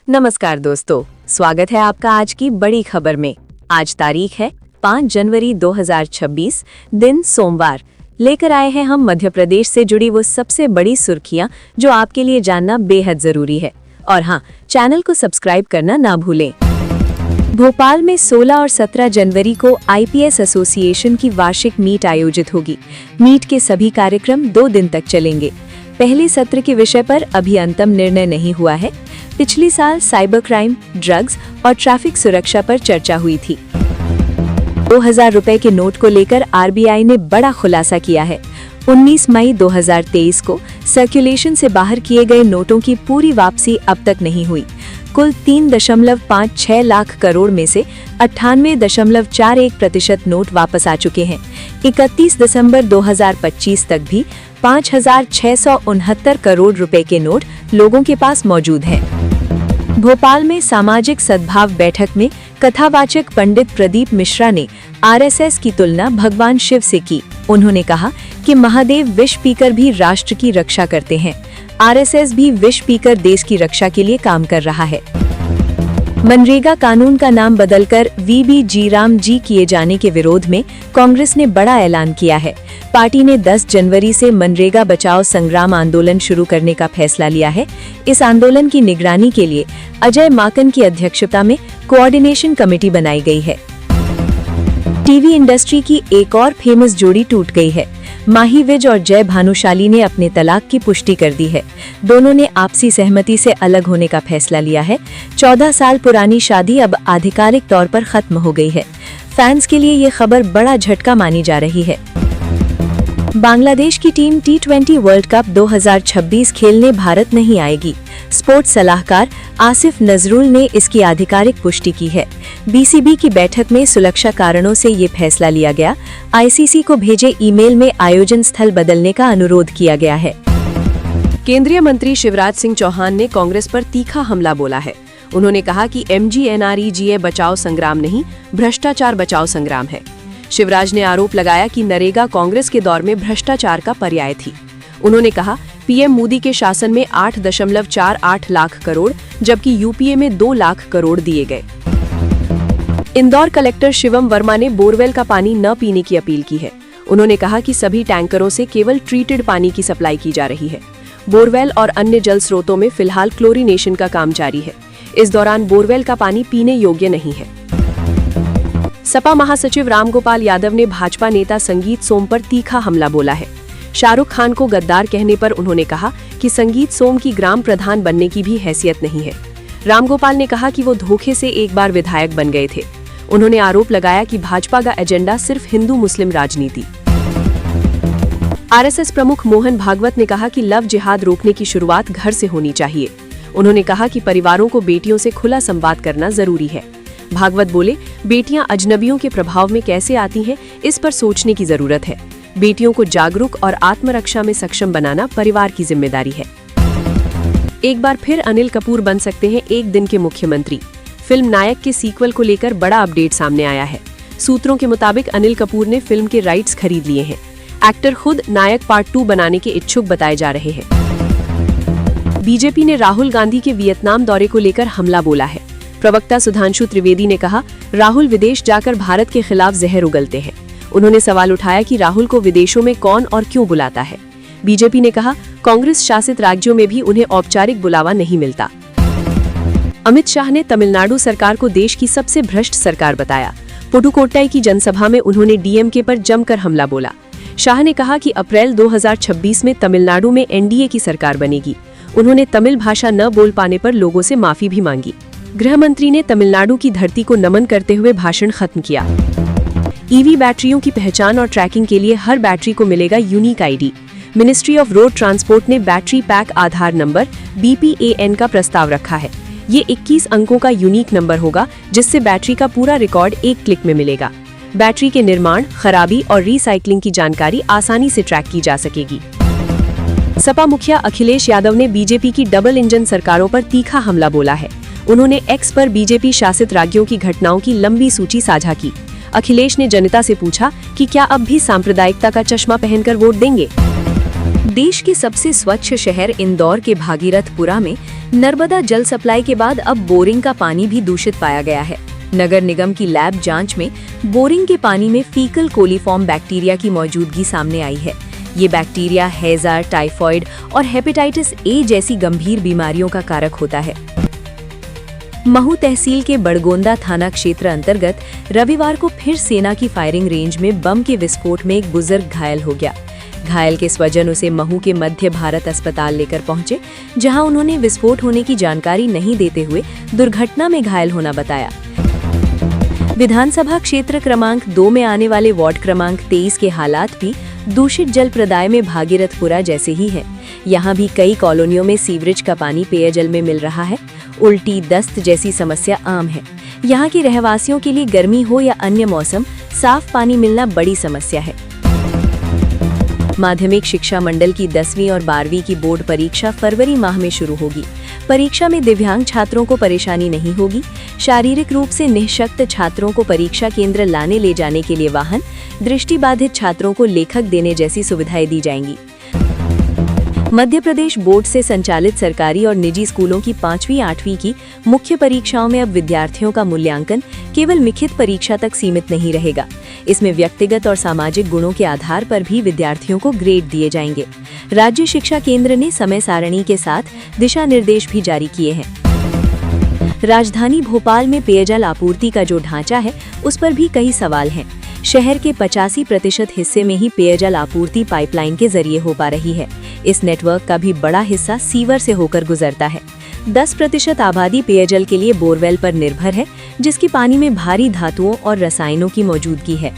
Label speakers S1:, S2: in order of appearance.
S1: नमस्कार दोस्तों, स्वागत है आपका आज की बड़ी खबर में। आज तारीख है 5 जनवरी 2026, दिन सोमवार। लेकर आए हैं हम मध्य प्रदेश से जुड़ी वो सबसे बड़ी सुर्खियां जो आपके लिए जानना बेहद जरूरी है। और हाँ, चैनल को सब्सक्राइब करना ना भूलें। भोपाल में 16 और 17 जनवरी को आईपीएस एसोसिएशन की वार्षिक मीट आयोजित होगी। मीट के सभी कार्यक्रम 2 दिन तक चलेंगे। पहले सत्र के विषय पर अभी अंतिम निर्णय नहीं हुआ है। पिछले साल साइबर क्राइम, ड्रग्स और ट्रैफिक सुरक्षा पर चर्चा हुई थी। 2000 रुपए के नोट को लेकर आरबीआई ने बड़ा खुलासा किया है। 19 मई 2023 को सर्कुलेशन से बाहर किए गए नोटों की पूरी वापसी अब तक नहीं हुई। कुल 3.56 लाख करोड़ में से 98.41% नोट वापस आ चुके हैं। 31 दिसंबर 2025 तक भी 5,669 करोड़ रुपए के नोट लोगों के पास मौजूद हैं। भोपाल में सामाजिक सद्भाव बैठक में कथावाचक पंडित प्रदीप मिश्रा ने आरएसएस की तुलना भगवान शिव से की। उन्होंने कहा कि महादेव विष पीकर भी राष्ट्र की रक्षा करते हैं। आरएसएस भी विष पीकर देश की रक्षा के लिए काम कर रहा है। मनरेगा कानून का नाम बदलकर वीबी राम जी किए जाने के विरोध में कांग्रेस ने बड़ा ऐलान किया है। पार्टी ने 10 जनवरी से मनरेगा बचाओ संग्राम आंदोलन शुरू करने का फैसला लिया है। इस आंदोलन की निगरानी के लिए अजय माकन की अध्यक्षता में कोऑर्डिनेशन कमेटी बनाई गई है। टीवी इंडस्ट्री की एक और फेमस जोड़ी टूट गई है। माही विज और जय भानुशाली ने अपने तलाक की पुष्टि कर दी है। दोनों ने आपसी सहमति से अलग होने का फैसला लिया है। 14 साल पुरानी शादी अब आधिकारिक तौर पर खत्म हो गई है। फैंस के लिए ये खबर बड़ा झटका मानी जा रही है। बांग्लादेश की टीम T20 वर्ल्ड कप 2026 खेलने भारत नहीं आएगी। स्पोर्ट्स सलाहकार आसिफ नजरुल ने इसकी आधिकारिक पुष्टि की है। बीसीबी की बैठक में सुरक्षा कारणों से ये फैसला लिया गया। आईसीसी को भेजे ईमेल में आयोजन स्थल बदलने का अनुरोध किया गया है। केंद्रीय मंत्री शिवराज सिंह चौहान ने कांग्रेस पर तीखा हमला बोला है। उन्होंने कहा कि MGNREGA बचाओ संग्राम नहीं, भ्रष्टाचार बचाओ संग्राम है। शिवराज ने आरोप लगाया कि नरेगा कांग्रेस के दौर में भ्रष्टाचार का पर्याय थी। उन्होंने कहा, पीएम मोदी के शासन में 8.48 लाख करोड़ जबकि यूपीए में 2 लाख करोड़ दिए गए। इंदौर कलेक्टर शिवम वर्मा ने बोरवेल का पानी न पीने की अपील की है। उन्होंने कहा कि सभी टैंकरों से केवल ट्रीटेड पानी की सप्लाई की जा रही है। बोरवेल और अन्य जल स्रोतों में फिलहाल क्लोरीनेशन का काम जारी है। इस दौरान बोरवेल का पानी पीने योग्य नहीं है। सपा महासचिव रामगोपाल यादव ने भाजपा नेता संगीत सोम पर तीखा हमला बोला है। शाहरुख खान को गद्दार कहने पर उन्होंने कहा कि संगीत सोम की ग्राम प्रधान बनने की भी हैसियत नहीं है। रामगोपाल ने कहा कि वो धोखे से एक बार विधायक बन गए थे। उन्होंने आरोप लगाया कि भाजपा का एजेंडा सिर्फ हिंदू मुस्लिम राजनीति। आरएसएस प्रमुख मोहन भागवत ने कहा कि लव जिहाद रोकने की शुरुआत घर से होनी चाहिए। उन्होंने कहा कि परिवारों को बेटियों से खुला संवाद करना जरूरी है। भागवत बोले, बेटियां अजनबियों के प्रभाव में कैसे आती हैं, इस पर सोचने की जरूरत है। बेटियों को जागरूक और आत्मरक्षा में सक्षम बनाना परिवार की जिम्मेदारी है। एक बार फिर अनिल कपूर बन सकते हैं एक दिन के मुख्यमंत्री। फिल्म नायक के सीक्वल को लेकर बड़ा अपडेट सामने आया है। सूत्रों के मुताबिक अनिल कपूर ने फिल्म के राइट्स खरीद लिए हैं। एक्टर खुद नायक पार्ट 2 बनाने के इच्छुक बताए जा रहे हैं। बीजेपी ने राहुल गांधी के वियतनाम दौरे को लेकर हमला बोला है। प्रवक्ता सुधांशु त्रिवेदी ने कहा, राहुल विदेश जाकर भारत के खिलाफ जहर उगलते हैं। उन्होंने सवाल उठाया कि राहुल को विदेशों में कौन और क्यों बुलाता है। बीजेपी ने कहा, कांग्रेस शासित राज्यों में भी उन्हें औपचारिक बुलावा नहीं मिलता। अमित शाह ने तमिलनाडु सरकार को देश की सबसे भ्रष्ट सरकार बताया। पुडुकोट्टई की जनसभा में उन्होंने डीएमके पर जमकर हमला बोला। शाह ने कहा कि अप्रैल 2026 में तमिलनाडु में एनडीए की सरकार बनेगी। उन्होंने तमिल भाषा न बोल पाने पर लोगों से माफी भी मांगी। गृह मंत्री ने तमिलनाडु की धरती को नमन करते हुए भाषण खत्म किया। ईवी बैटरियों की पहचान और ट्रैकिंग के लिए हर बैटरी को मिलेगा unique ID. Ministry of road transport ने बैटरी पैक आधार नंबर BPAN का प्रस्ताव रखा है। ये 21 अंकों का यूनिक नंबर होगा, जिससे बैटरी का पूरा रिकॉर्ड एक क्लिक में मिलेगा। बैटरी के निर्माण, खराबी और रिसाइकलिंग की जानकारी आसानी से ट्रैक की जा सकेगी। सपा मुखिया अखिलेश यादव ने बीजेपी की डबल इंजन सरकारों पर तीखा हमला बोला है। उन्होंने एक्स पर बीजेपी शासित राज्यों की घटनाओं की लंबी सूची साझा की। अखिलेश ने जनता से पूछा कि क्या अब भी सांप्रदायिकता का चश्मा पहनकर वोट देंगे। देश के सबसे स्वच्छ शहर इंदौर के भागीरथपुरा में नर्मदा जल सप्लाई के बाद अब बोरिंग का पानी भी दूषित पाया गया है। नगर निगम की लैब जांच में बोरिंग के पानी में फीकल कोलीफॉर्म बैक्टीरिया की मौजूदगी सामने आई है। ये बैक्टीरिया हैजा, टाइफॉइड और हेपेटाइटिस ए जैसी गंभीर बीमारियों का कारक होता है। महू तहसील के बड़गोंदा थाना क्षेत्र अंतर्गत रविवार को फिर सेना की फायरिंग रेंज में बम के विस्फोट में एक बुजुर्ग घायल हो गया। घायल के स्वजन उसे महू के मध्य भारत अस्पताल लेकर पहुंचे, जहां उन्होंने विस्फोट होने की जानकारी नहीं देते हुए दुर्घटना में घायल होना बताया। विधानसभा क्षेत्र क्रमांक 2 में आने वाले वार्ड क्रमांक 23 के हालात भी दूषित जल प्रदाय में भागीरथपुरा जैसे ही हैं। यहाँ भी कई कॉलोनियों में सीवरेज का पानी पेयजल में मिल रहा है। उल्टी, दस्त जैसी समस्या आम है। यहाँ के रहवासियों के लिए गर्मी हो या अन्य मौसम, साफ पानी मिलना बड़ी समस्या है। माध्यमिक शिक्षा मंडल की 10वीं और 12वीं की बोर्ड परीक्षा फरवरी माह में शुरू होगी। परीक्षा में दिव्यांग छात्रों को परेशानी नहीं होगी। शारीरिक रूप से निःशक्त छात्रों को परीक्षा केंद्र लाने ले जाने के लिए वाहन, दृष्टिबाधित छात्रों को लेखक देने जैसी सुविधाएं दी जाएंगी। मध्य प्रदेश बोर्ड से संचालित सरकारी और निजी स्कूलों की 5वीं 8वीं की मुख्य परीक्षाओं में अब विद्यार्थियों का मूल्यांकन केवल लिखित परीक्षा तक सीमित नहीं रहेगा। इसमें व्यक्तिगत और सामाजिक गुणों के आधार पर भी विद्यार्थियों को ग्रेड दिए जाएंगे। राज्य शिक्षा केंद्र ने समय सारणी के साथ दिशा निर्देश भी जारी किए हैं। राजधानी भोपाल में पेयजल आपूर्ति का जो ढांचा है, उस पर भी कई सवाल हैं। शहर के 85% हिस्से में ही पेयजल आपूर्ति पाइपलाइन के जरिए हो पा रही है। इस नेटवर्क का भी बड़ा हिस्सा सीवर से होकर गुजरता है। 10% आबादी पेयजल के लिए बोरवेल पर निर्भर है, जिसकी पानी में भारी धातुओं और रसायनों की मौजूदगी है।